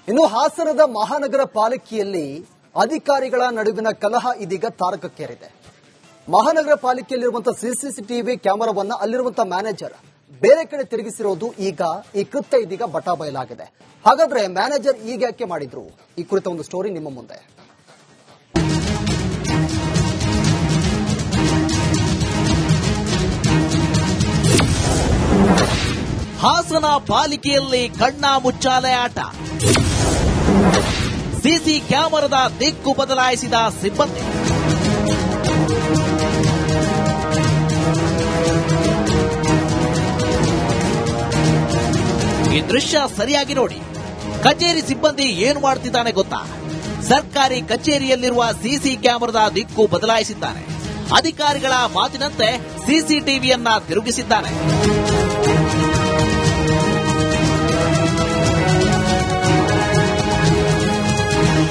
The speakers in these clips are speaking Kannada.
ಇನ್ನು ಹಾಸನದ ಮಹಾನಗರ ಪಾಲಿಕೆಯಲ್ಲಿ ಅಧಿಕಾರಿಗಳ ನಡುವಿನ ಕಲಹ ಇದೀಗ ತಾರಕಕ್ಕೇರಿದೆ. ಮಹಾನಗರ ಪಾಲಿಕೆಯಲ್ಲಿರುವಂತಹ ಸಿಸಿಟಿವಿ ಕ್ಯಾಮೆರಾವನ್ನ ಅಲ್ಲಿರುವಂತಹ ಮ್ಯಾನೇಜರ್ ಬೇರೆ ಕಡೆ ತಿರುಗಿಸಿರೋದು ಈಗ ಈ ಕೃತ್ಯ ಇದೀಗ ಬಟಾಬಯಲಾಗಿದೆ. ಹಾಗಾದ್ರೆ ಮ್ಯಾನೇಜರ್ ಈಗ ಯಾಕೆ ಮಾಡಿದ್ರು? ಈ ಕುರಿತ ಒಂದು ಸ್ಟೋರಿ ನಿಮ್ಮ ಮುಂದೆ. ಹಾಸನ ಪಾಲಿಕೆಯಲ್ಲಿ ಕಣ್ಣಾ ಮುಚ್ಚಾಲೆ ಆಟ. ಸಿಸಿ ಕ್ಯಾಮೆರಾದ ದಿಕ್ಕು ಬದಲಾಯಿಸಿದ ಸಿಬ್ಬಂದಿ. ಈ ದೃಶ್ಯ ಸರಿಯಾಗಿ ನೋಡಿ. ಕಚೇರಿ ಸಿಬ್ಬಂದಿ ಏನು ಮಾಡುತ್ತಿದ್ದಾನೆ ಗೊತ್ತಾ? ಸರ್ಕಾರಿ ಕಚೇರಿಯಲ್ಲಿರುವ ಸಿಸಿ ಕ್ಯಾಮೆರಾದ ದಿಕ್ಕು ಬದಲಾಯಿಸಿದ್ದಾನೆ. ಅಧಿಕಾರಿಗಳ ಮಾತಿನಂತೆ ಸಿಸಿಟಿವಿಯನ್ನ ತಿರುಗಿಸಿದ್ದಾನೆ.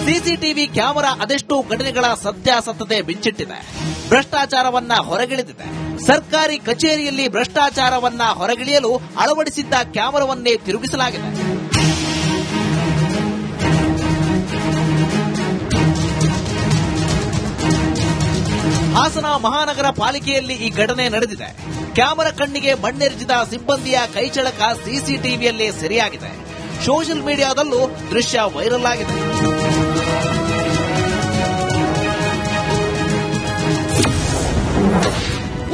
ಸಿಸಿಟಿವಿ ಕ್ಯಾಮೆರಾ ಅದೆಷ್ಟೋ ಘಟನೆಗಳ ಸತ್ಯಾಸತ್ಯತೆ ಬಿಚ್ಚಿಟ್ಟಿದೆ. ಭ್ರಷ್ಟಾಚಾರವನ್ನ ಹೊರಗಿಳಿದಿದೆ. ಸರ್ಕಾರಿ ಕಚೇರಿಯಲ್ಲಿ ಭ್ರಷ್ಟಾಚಾರವನ್ನ ಹೊರಗಿಳಿಯಲು ಅಳವಡಿಸಿದ್ದ ಕ್ಯಾಮೆರಾವನ್ನೇ ತಿರುಗಿಸಲಾಗಿದೆ. ಹಾಸನ ಮಹಾನಗರ ಪಾಲಿಕೆಯಲ್ಲಿ ಈ ಘಟನೆ ನಡೆದಿದೆ. ಕ್ಯಾಮೆರಾ ಕಣ್ಣಿಗೆ ಮಣ್ಣೆರಚಿದ ಸಿಬ್ಬಂದಿಯ ಕೈಚಳಕ ಸಿಸಿಟಿವಿಯಲ್ಲೇ ಸೆರೆಯಾಗಿದೆ. ಸೋಷಿಯಲ್ ಮೀಡಿಯಾದಲ್ಲೂ ದೃಶ್ಯ ವೈರಲ್ ಆಗಿದೆ.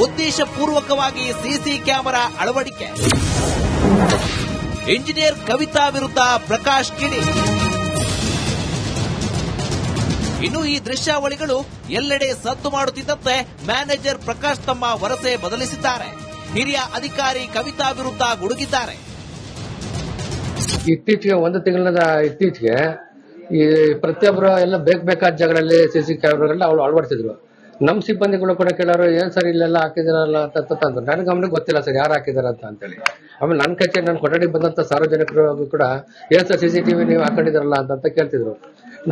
ಉದ್ದೇಶಪೂರ್ವಕವಾಗಿ ಸಿಸಿ ಕ್ಯಾಮೆರಾ ಅಳವಡಿಕೆ. ಇಂಜಿನಿಯರ್ ಕವಿತಾ ವಿರುದ್ಧ ಪ್ರಕಾಶ್ ಕಿಡಿ. ಇನ್ನು ಈ ದೃಶ್ಯಾವಳಿಗಳು ಎಲ್ಲೆಡೆ ಸದ್ದು ಮಾಡುತ್ತಿದ್ದಂತೆ ಮ್ಯಾನೇಜರ್ ಪ್ರಕಾಶ್ ತಮ್ಮ ವರಸೆ ಬದಲಿಸಿದ್ದಾರೆ. ಹಿರಿಯ ಅಧಿಕಾರಿ ಕವಿತಾ ವಿರುದ್ಧ ಗುಡುಗಿದ್ದಾರೆ. ಇತ್ತೀಚೆಗೆ ಒಂದು ತಿಂಗಳ ಇತ್ತೀಚೆಗೆ ಈ ಪ್ರತಿಯೊಬ್ಬರು ಎಲ್ಲ ಬೇಕಾದ ಜಾಗಗಳಲ್ಲಿ ಸಿಸಿ ಕ್ಯಾಮೆರಾಗಳನ್ನ ಅವಳು ಅಳವಡಿಸಿದ್ರು. ನಮ್ಮ ಸಿಬ್ಬಂದಿಗಳು ಕೂಡ ಕೇಳೋರು ಏನ್ ಸರ್ ಇಲ್ಲೆಲ್ಲ ಹಾಕಿದಾರಲ್ಲ ಅಂತಂದ್ರು. ನನ್ನ ಗಮನಕ್ಕೆ ಗೊತ್ತಿಲ್ಲ ಸರ್ ಯಾರು ಹಾಕಿದಾರ ಅಂತೇಳಿ. ಆಮೇಲೆ ನನ್ನ ಕಚೇರಿ ನನ್ನ ಕೊಠಡಿ ಬಂದಂತ ಸಾರ್ವಜನಿಕರು ಕೂಡ ಏನ್ ಸರ್ ಸಿಸಿಟಿವಿ ನೀವು ಹಾಕೊಂಡಿದಾರಲ್ಲ ಅಂತ ಕೇಳ್ತಿದ್ರು.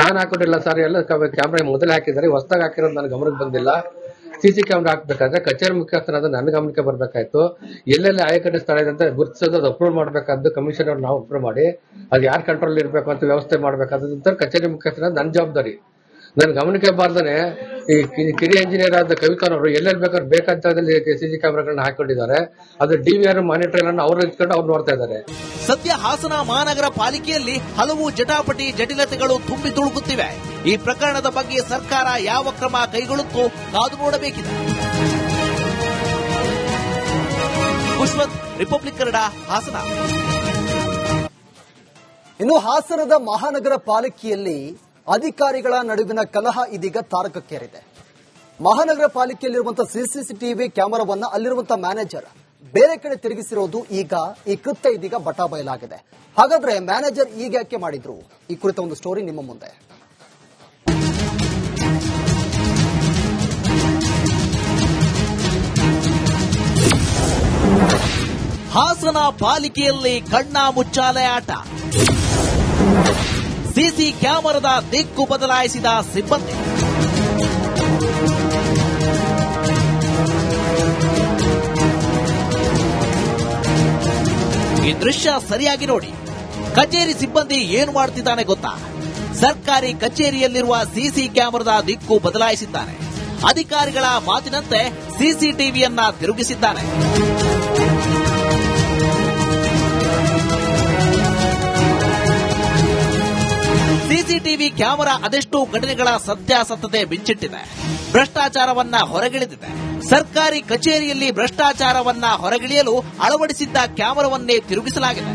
ನಾನು ಹಾಕೊಂಡಿಲ್ಲ ಸರ್, ಎಲ್ಲ ಕ್ಯಾಮ್ರಾ ಮೊದಲೇ ಹಾಕಿದ್ದಾರೆ, ಹೊಸದಾಗಿ ಹಾಕಿರೋದು ನನ್ನ ಗಮನಕ್ಕೆ ಬಂದಿಲ್ಲ. ಸಿಸಿ ಕ್ಯಾಮ್ರಾ ಹಾಕ್ಬೇಕಾದ್ರೆ ಕಚೇರಿ ಮುಖ್ಯಸ್ಥರಾದ ನನ್ನ ಗಮನಕ್ಕೆ ಬರ್ಬೇಕಾಯ್ತು. ಎಲ್ಲೆಲ್ಲಿ ಆಯಕಟ್ಟೆ ಸ್ಥಳ ಇದೆ ಅಂತ ಗುರುತಿಸೋದು, ಅದು ಅಪ್ರೂವ್ ಮಾಡ್ಬೇಕಾದ್ದು ಕಮಿಷನರ್ ನಾವು ಅಪ್ರೂವ್ ಮಾಡಿ ಅದು ಯಾರು ಕಂಟ್ರೋಲ್ ಇರಬೇಕು ಅಂತ ವ್ಯವಸ್ಥೆ ಮಾಡ್ಬೇಕಾದಂತ ಕಚೇರಿ ಮುಖ್ಯಸ್ಥರಾದ ನನ್ನ ಜವಾಬ್ದಾರಿ. ನನ್ನ ಗಮನಕ್ಕೆ ಬಾರ್ದಾನೆ ಈ ಕಿರಿಯ ಇಂಜಿನಿಯರ್ ಆದ ಕವಿತಾನವರು ಎಲ್ಲೆಲ್ಲಿ ಬೇಕಾದ ಸಿಸಿ ಕ್ಯಾಮೆರಾಗಳನ್ನ ಹಾಕೊಂಡಿದ್ದಾರೆ. ಅದು ಡಿವಿಆರ್ ಮಾನಿಟರ್ ಅವ್ರು ಇಟ್ಕೊಂಡು ಅವ್ರು ನೋಡ್ತಾ ಇದ್ದಾರೆ. ಸದ್ಯ ಹಾಸನ ಮಹಾನಗರ ಪಾಲಿಕೆಯಲ್ಲಿ ಹಲವು ಜಟಾಪಟಿ ಜಟಿಲತೆಗಳು ತುಂಬಿ ತುಳುಕುತ್ತಿವೆ. ಈ ಪ್ರಕರಣದ ಬಗ್ಗೆ ಸರ್ಕಾರ ಯಾವ ಕ್ರಮ ಕೈಗೊಳ್ಳುತ್ತೋ ಕಾದು ನೋಡಬೇಕಿದೆ. ಕುಶ್ವಂತ್, ರಿಪಬ್ಲಿಕ್ ಕನ್ನಡ, ಹಾಸನ. ಇನ್ನು ಹಾಸನದ ಮಹಾನಗರ ಪಾಲಿಕೆಯಲ್ಲಿ ಅಧಿಕಾರಿಗಳ ನಡುವಿನ ಕಲಹ ಇದೀಗ ತಾರಕಕ್ಕೇರಿದೆ. ಮಹಾನಗರ ಪಾಲಿಕೆಯಲ್ಲಿರುವಂತಹ ಸಿಸಿಟಿವಿ ಕ್ಯಾಮೆರಾವನ್ನ ಅಲ್ಲಿರುವಂತಹ ಮ್ಯಾನೇಜರ್ ಬೇರೆ ಕಡೆ ತಿರುಗಿಸಿರೋದು ಈಗ ಈ ಕೃತ್ಯ ಇದೀಗ ಬಟಾಬಯಲಾಗಿದೆ. ಹಾಗಾದ್ರೆ ಮ್ಯಾನೇಜರ್ ಈಗ ಯಾಕೆ ಮಾಡಿದ್ರು? ಈ ಕುರಿತ ಒಂದು ಸ್ಟೋರಿ ನಿಮ್ಮ ಮುಂದೆ. ಹಾಸನ ಪಾಲಿಕೆಯಲ್ಲಿ ಕಣ್ಣಾ ಮುಚ್ಚಾಲೆ ಆಟ. ಸಿಸಿ ಕ್ಯಾಮೆರಾದ ದಿಕ್ಕು ಬದಲಾಯಿಸಿದ ಸಿಬ್ಬಂದಿ. ಈ ದೃಶ್ಯ ಸರಿಯಾಗಿ ನೋಡಿ. ಕಚೇರಿ ಸಿಬ್ಬಂದಿ ಏನು ಮಾಡುತ್ತಿದ್ದಾನೆ ಗೊತ್ತಾ? ಸರ್ಕಾರಿ ಕಚೇರಿಯಲ್ಲಿರುವ ಸಿಸಿ ಕ್ಯಾಮೆರಾದ ದಿಕ್ಕು ಬದಲಾಯಿಸಿದ್ದಾನೆ. ಅಧಿಕಾರಿಗಳ ಮಾತಿನಂತೆ ಸಿಸಿಟಿವಿಯನ್ನ ತಿರುಗಿಸಿದ್ದಾನೆ. ಸಿಸಿಟಿವಿ ಕ್ಯಾಮೆರಾ ಅದೆಷ್ಟೋ ಘಟನೆಗಳ ಸತ್ಯಾಸತ್ಯತೆ ಬಿಚ್ಚಿಟ್ಟಿದೆ. ಭ್ರಷ್ಟಾಚಾರವನ್ನ ಹೊರಗಿಳಿದಿದೆ. ಸರ್ಕಾರಿ ಕಚೇರಿಯಲ್ಲಿ ಭ್ರಷ್ಟಾಚಾರವನ್ನ ಹೊರಗಿಳಿಯಲು ಅಳವಡಿಸಿದ್ದ ಕ್ಯಾಮೆರಾವನ್ನೇ ತಿರುಗಿಸಲಾಗಿದೆ.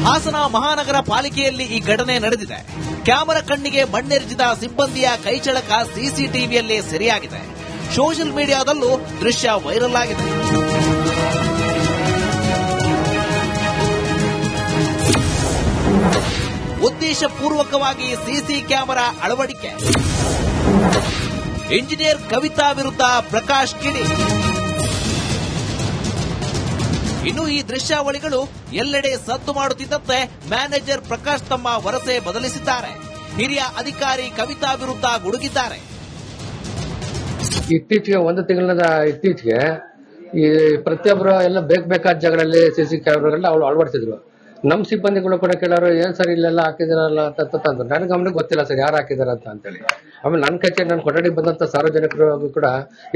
ಹಾಸನ ಮಹಾನಗರ ಪಾಲಿಕೆಯಲ್ಲಿ ಈ ಘಟನೆ ನಡೆದಿದೆ. ಕ್ಯಾಮೆರಾ ಕಣ್ಣಿಗೆ ಮಣ್ಣೆರಚಿದ ಸಿಬ್ಬಂದಿಯ ಕೈಚಳಕ ಸಿಸಿಟಿವಿಯಲ್ಲೇ ಸೆರೆಯಾಗಿದೆ. ಸೋಷಿಯಲ್ ಮೀಡಿಯಾದಲ್ಲೂ ದೃಶ್ಯ ವೈರಲ್ ಆಗಿದೆ. ಉದ್ದೇಶಪೂರ್ವಕವಾಗಿ ಸಿಸಿ ಕ್ಯಾಮೆರಾ ಅಳವಡಿಕೆ. ಇಂಜಿನಿಯರ್ ಕವಿತಾ ವಿರುದ್ಧ ಪ್ರಕಾಶ್ ಕಿಡಿ. ಇನ್ನು ಈ ದೃಶ್ಯಾವಳಿಗಳು ಎಲ್ಲೆಡೆ ಸದ್ದು ಮಾಡುತ್ತಿದ್ದಂತೆ ಮ್ಯಾನೇಜರ್ ಪ್ರಕಾಶ್ ತಮ್ಮ ವರಸೆ ಬದಲಿಸಿದ್ದಾರೆ. ಹಿರಿಯ ಅಧಿಕಾರಿ ಕವಿತಾ ವಿರುದ್ಧ ಗುಡುಗಿದ್ದಾರೆ. ಇತ್ತೀಚೆಗೆ ಒಂದು ತಿಂಗಳ ಇತ್ತೀಚೆಗೆ ಈ ಪ್ರತಿಯೊಬ್ಬರು ಎಲ್ಲ ಬೇಕಾದ ಜಾಗಗಳಲ್ಲಿ ಸಿಸಿ ಕ್ಯಾಮ್ರಾಗಳನ್ನ ಅವ್ರು ಅಳವಡಿಸಿದ್ರು. ನಮ್ಮ ಸಿಬ್ಬಂದಿಗಳು ಕೂಡ ಕೇಳೋರು ಏನ್ ಸರ್ ಇಲ್ಲೆಲ್ಲ ಹಾಕಿದಿರಲ್ಲ ಅಂತಂದ್ರು. ನನಗೆ ಗಮನಕ್ಕೆ ಗೊತ್ತಿಲ್ಲ ಸರ್ ಯಾರು ಹಾಕಿದಾರ ಅಂತೇಳಿ. ಆಮೇಲೆ ನನ್ನ ಕಚೇರಿ ನನ್ನ ಕೊಠಡಿಗೆ ಬಂದಂತ ಸಾರ್ವಜನಿಕರು ಕೂಡ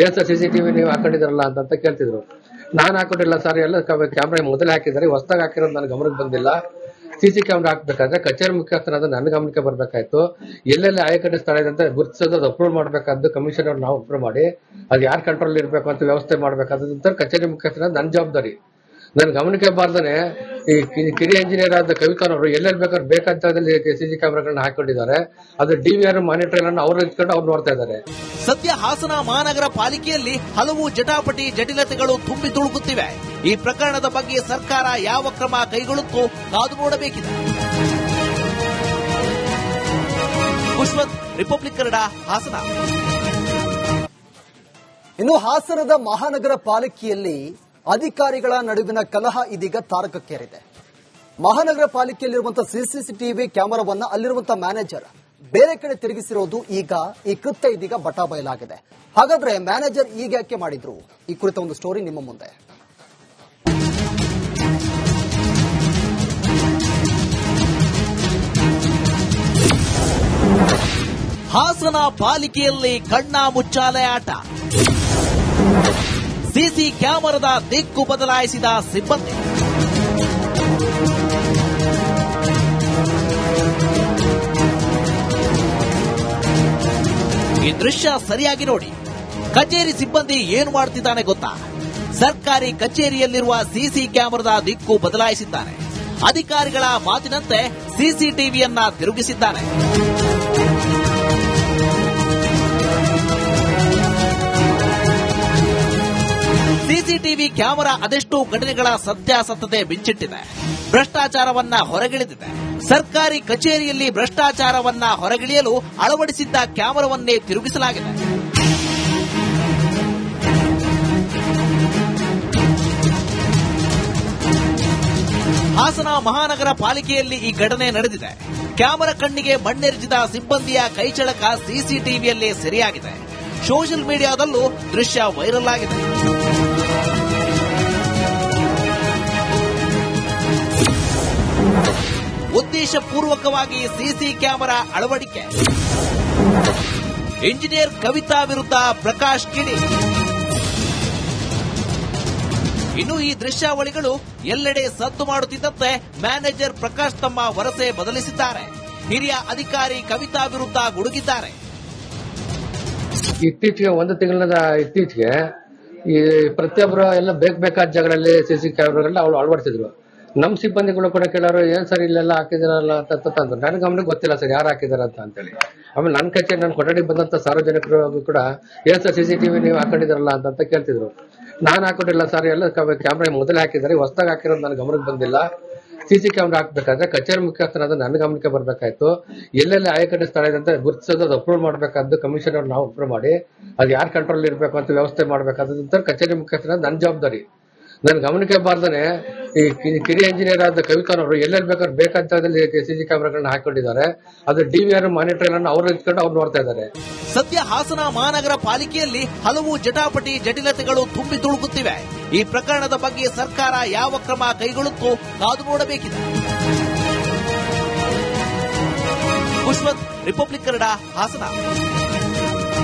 ಏನ್ ಸರ್ CCTV ನೀವು ಹಾಕೊಂಡಿದ್ರಲ್ಲ ಅಂತ ಕೇಳ್ತಿದ್ರು. ನಾನು ಹಾಕೊಂಡಿಲ್ಲ ಸರ್, ಎಲ್ಲ ಕ್ಯಾಮ್ರಾ ಮೊದಲೇ ಹಾಕಿದ್ದಾರೆ, ಹೊಸದಾಗಿ ಹಾಕಿರೋದು ನನ್ನ ಗಮನಕ್ಕೆ ಬಂದಿಲ್ಲ. CC ಕ್ಯಾಮ್ರಾ ಹಾಕ್ಬೇಕಾದ್ರೆ ಕಚೇರಿ ಮುಖ್ಯಸ್ಥರಾದ ನನ್ನ ಗಮನಕ್ಕೆ ಬರ್ಬೇಕಾಯ್ತು. ಎಲ್ಲೆಲ್ಲ ಆಯಕಟ್ಟೆ ಸ್ಥಳ ಇದೆ ಅಂತ ಗುರುತಿಸೋದು ಅಪ್ರೂವ್ ಮಾಡ್ಬೇಕಾದ್ದು ಕಮಿಷನರ್ ನಾವು ಅಪ್ರೂವ್ ಮಾಡಿ ಅದು ಯಾರು ಕಂಟ್ರೋಲ್ ಇರಬೇಕು ಅಂತ ವ್ಯವಸ್ಥೆ ಮಾಡ್ಬೇಕಾದಂತ ಕಚೇರಿ ಮುಖ್ಯಸ್ಥರಾದ ನನ್ನ ಜವಾಬ್ದಾರಿ. ನನ್ನ ಗಮನಕ್ಕೆ ಬಾರ್ದಾನೆ ಈ ಕಿರಿಯ ಇಂಜಿನಿಯರ್ ಆದ ಕವಿತಾನವರು ಎಲ್ಲೆಲ್ಲಿ ಬೇಕಾದ ಜಾಗದಲ್ಲಿ CC ಕ್ಯಾಮ್ರಾಗಳನ್ನ ಹಾಕೊಂಡಿದ್ದಾರೆ. ಅದು DVR ಮಾನಿಟರ್ ಅನ್ನು ಅವ್ರು ಇಟ್ಕೊಂಡು ಅವ್ರು ನೋಡ್ತಾ ಇದ್ದಾರೆ. ಸದ್ಯ ಹಾಸನ ಮಹಾನಗರ ಪಾಲಿಕೆಯಲ್ಲಿ ಹಲವು ಜಟಾಪಟಿ ಜಟಿಲತೆಗಳು ತುಂಬಿ ತುಳುಕುತ್ತಿವೆ. ಈ ಪ್ರಕರಣದ ಬಗ್ಗೆ ಸರ್ಕಾರ ಯಾವ ಕ್ರಮ ಕೈಗೊಳ್ಳುತ್ತೋ ಕಾದು ನೋಡಬೇಕಿದೆ. ಪುಷ್ಪತ್, ರಿಪಬ್ಲಿಕ್ ಕನ್ನಡ, ಹಾಸನ. ಇನ್ನು ಹಾಸನದ ಮಹಾನಗರ ಪಾಲಿಕೆಯಲ್ಲಿ ಅಧಿಕಾರಿಗಳ ನಡುವಿನ ಕಲಹ ಇದೀಗ ತಾರಕಕ್ಕೇರಿದೆ. ಮಹಾನಗರ ಪಾಲಿಕೆಯಲ್ಲಿರುವಂತಹ CCTV ಕ್ಯಾಮೆರಾವನ್ನ ಅಲ್ಲಿರುವಂತಹ ಮ್ಯಾನೇಜರ್ ಬೇರೆ ಕಡೆ ತಿರುಗಿಸಿರೋದು ಈಗ ಈ ಕೃತ್ಯ ಇದೀಗ ಬಟಾಬಯಲಾಗಿದೆ. ಹಾಗಾದ್ರೆ ಮ್ಯಾನೇಜರ್ ಈಗ ಯಾಕೆ ಮಾಡಿದ್ರು? ಈ ಕುರಿತ ಒಂದು ಸ್ಟೋರಿ ನಿಮ್ಮ ಮುಂದೆ. ಹಾಸನ ಪಾಲಿಕೆಯಲ್ಲಿ ಕಣ್ಣಾ ಮುಚ್ಚಾಲೆ ಆಟ. ಸಿಸಿ ಕ್ಯಾಮೆರಾದ ದಿಕ್ಕು ಬದಲಾಯಿಸಿದ ಸಿಬ್ಬಂದಿ. ಈ ದೃಶ್ಯ ಸರಿಯಾಗಿ ನೋಡಿ. ಕಚೇರಿ ಸಿಬ್ಬಂದಿ ಏನು ಮಾಡುತ್ತಿದ್ದಾನೆ ಗೊತ್ತಾ? ಸರ್ಕಾರಿ ಕಚೇರಿಯಲ್ಲಿರುವ ಸಿಸಿ ಕ್ಯಾಮೆರಾದ ದಿಕ್ಕು ಬದಲಾಯಿಸಿದ್ದಾನೆ. ಅಧಿಕಾರಿಗಳ ಮಾತಿನಂತೆ ಸಿಸಿಟಿವಿಯನ್ನ ತಿರುಗಿಸಿದ್ದಾನೆ. ಸಿಸಿಟಿವಿ ಕ್ಯಾಮೆರಾ ಅದೆಷ್ಟೋ ಘಟನೆಗಳ ಸತ್ಯಾಸತ್ಯತೆ ಬಿಚ್ಚಿಟ್ಟಿದೆ. ಭ್ರಷ್ಟಾಚಾರವನ್ನ ಹೊರಗಿಳಿದಿದೆ. ಸರ್ಕಾರಿ ಕಚೇರಿಯಲ್ಲಿ ಭ್ರಷ್ಟಾಚಾರವನ್ನ ಹೊರಗಿಳಿಯಲು ಅಳವಡಿಸಿದ್ದ ಕ್ಯಾಮೆರಾವನ್ನೇ ತಿರುಗಿಸಲಾಗಿದೆ. ಹಾಸನ ಮಹಾನಗರ ಪಾಲಿಕೆಯಲ್ಲಿ ಈ ಘಟನೆ ನಡೆದಿದೆ. ಕ್ಯಾಮೆರಾ ಕಣ್ಣಿಗೆ ಮಣ್ಣೆರಚಿದ ಸಿಬ್ಬಂದಿಯ ಕೈಚಳಕ ಸಿಸಿಟಿವಿಯಲ್ಲೇ ಸೆರೆಯಾಗಿದೆ. ಸೋಷಿಯಲ್ ಮೀಡಿಯಾದಲ್ಲೂ ದೃಶ್ಯ ವೈರಲ್ ಆಗಿದೆ. ಉದ್ದೇಶಪೂರ್ವಕವಾಗಿ ಸಿಸಿ ಕ್ಯಾಮೆರಾ ಅಳವಡಿಕೆ. ಇಂಜಿನಿಯರ್ ಕವಿತಾ ವಿರುದ್ಧ ಪ್ರಕಾಶ್ ಕಿಡಿ. ಇನ್ನು ಈ ದೃಶ್ಯಾವಳಿಗಳು ಎಲ್ಲೆಡೆ ಸದ್ದು ಮಾಡುತ್ತಿದ್ದಂತೆ ಮ್ಯಾನೇಜರ್ ಪ್ರಕಾಶ್ ತಮ್ಮ ವರಸೆ ಬದಲಿಸಿದ್ದಾರೆ. ಹಿರಿಯ ಅಧಿಕಾರಿ ಕವಿತಾ ವಿರುದ್ಧ ಗುಡುಗಿದ್ದಾರೆ. ಇತ್ತೀಚೆಗೆ ಒಂದು ತಿಂಗಳ ಇತ್ತೀಚೆಗೆ ಈ ಪ್ರತಿಯೊಬ್ಬರು ಎಲ್ಲ ಬೇಕಾದ ಜಾಗಗಳಲ್ಲಿ CC ಕ್ಯಾಮ್ರಾಗಳನ್ನ ಅವ್ರು ಅಳವಡಿಸಿದ್ರು. ನಮ್ಮ ಸಿಬ್ಬಂದಿಗಳು ಕೂಡ ಕೇಳೋರು ಏನ್ ಸರ್ ಇಲ್ಲೆಲ್ಲ ಹಾಕಿದಿರಲ್ಲ ಅಂತಂದ್ರು. ನನಗೆ ಗಮನಕ್ಕೆ ಗೊತ್ತಿಲ್ಲ ಸರ್ ಯಾರು ಹಾಕಿದಾರ ಅಂತೇಳಿ. ಆಮೇಲೆ ನನ್ನ ಕಚೇರಿ ನನ್ನ ಕೊಠಡಿಗೆ ಬಂದಂತ ಸಾರ್ವಜನಿಕರು ಕೂಡ ಏನ್ ಸರ್ CCTV ನೀವು ಹಾಕೊಂಡಿದ್ರಲ್ಲ ಅಂತ ಕೇಳ್ತಿದ್ರು. ನಾನು ಹಾಕೊಂಡಿಲ್ಲ ಸರ್, ಎಲ್ಲ ಕ್ಯಾಮ್ರಾ ಮೊದಲೇ ಹಾಕಿದ್ದಾರೆ, ಹೊಸದಾಗಿ ಹಾಕಿರೋದು ನನ್ನ ಗಮನಕ್ಕೆ ಬಂದಿಲ್ಲ. CC ಕ್ಯಾಮ್ರಾ ಹಾಕ್ಬೇಕಾದ್ರೆ ಕಚೇರಿ ಮುಖ್ಯಸ್ಥರಾದ ನನ್ನ ಗಮನಕ್ಕೆ ಬರ್ಬೇಕಾಯ್ತು. ಎಲ್ಲೆಲ್ಲ ಆಯಕಟ್ಟೆ ಸ್ಥಳ ಇದೆ ಅಂತ ಗುರುತಿಸೋದು ಅದು ಅಪ್ರೂವ್ ಮಾಡ್ಬೇಕಾದ್ದು ಕಮಿಷನರ್ ನಾವು ಅಪ್ರೂವ್ ಮಾಡಿ ಅದು ಯಾರು ಕಂಟ್ರೋಲ್ ಇರಬೇಕು ಅಂತ ವ್ಯವಸ್ಥೆ ಮಾಡ್ಬೇಕಾದಂತ ಕಚೇರಿ ಮುಖ್ಯಸ್ಥರಾದ ನನ್ನ ಜವಾಬ್ದಾರಿ. ನನ್ನ ಗಮನಕ್ಕೆ ಬಾರ್ದಾನೆ ಈ ಕಿರಿಯ ಇಂಜಿನಿಯರ್ ಆದ ಕವಿತಾನವರು ಎಲ್ಲೆಲ್ಲಿ ಬೇಕಾದ ಜಾಗದಲ್ಲಿ CC ಕ್ಯಾಮ್ರಾಗಳನ್ನ ಹಾಕೊಂಡಿದ್ದಾರೆ. ಅದು DVR ಮಾನಿಟರ್ ಅನ್ನು ಅವ್ರು ಇಟ್ಕೊಂಡು ಅವ್ರು ನೋಡ್ತಾ ಇದ್ದಾರೆ. ಸದ್ಯ ಹಾಸನ ಮಹಾನಗರ ಪಾಲಿಕೆಯಲ್ಲಿ ಹಲವು ಜಟಾಪಟಿ ಜಟಿಲತೆಗಳು ತುಂಬಿ ತುಳುಕುತ್ತಿವೆ. ಈ ಪ್ರಕರಣದ ಬಗ್ಗೆ ಸರ್ಕಾರ ಯಾವ ಕ್ರಮ ಕೈಗೊಳ್ಳುತ್ತೋ ಕಾದು ನೋಡಬೇಕಿದೆ. ಪುಷ್ಪತ್, ರಿಪಬ್ಲಿಕ್ ಕನ್ನಡ, ಹಾಸನ.